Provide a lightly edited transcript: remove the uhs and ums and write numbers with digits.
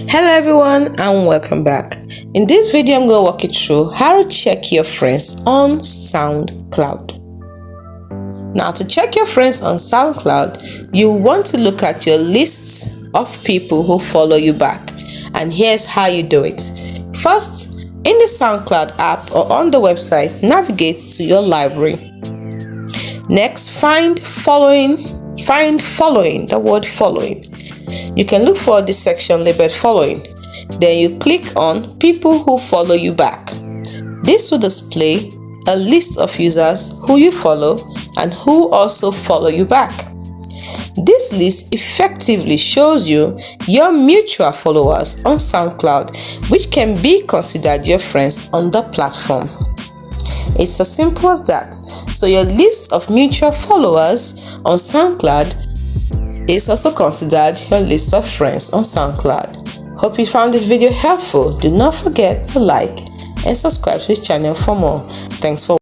Hello everyone and welcome back. In this video I'm going to walk you through how to check your friends on Soundcloud. Now, to check your friends on Soundcloud, you want to look at your list of people who follow you back, and here's how you do it. First, in the Soundcloud app or on the website, navigate to your library. Next, find following, the word following. You can look for this section labeled following. Then you click on people who follow you back. This will display a list of users who you follow and who also follow you back. This list effectively shows you your mutual followers on SoundCloud, which can be considered your friends on the platform. It's as simple as that. So your list of mutual followers on SoundCloud is also considered your list of friends on SoundCloud. Hope you found this video helpful. Do not forget to like and subscribe to this channel for more. Thanks for watching.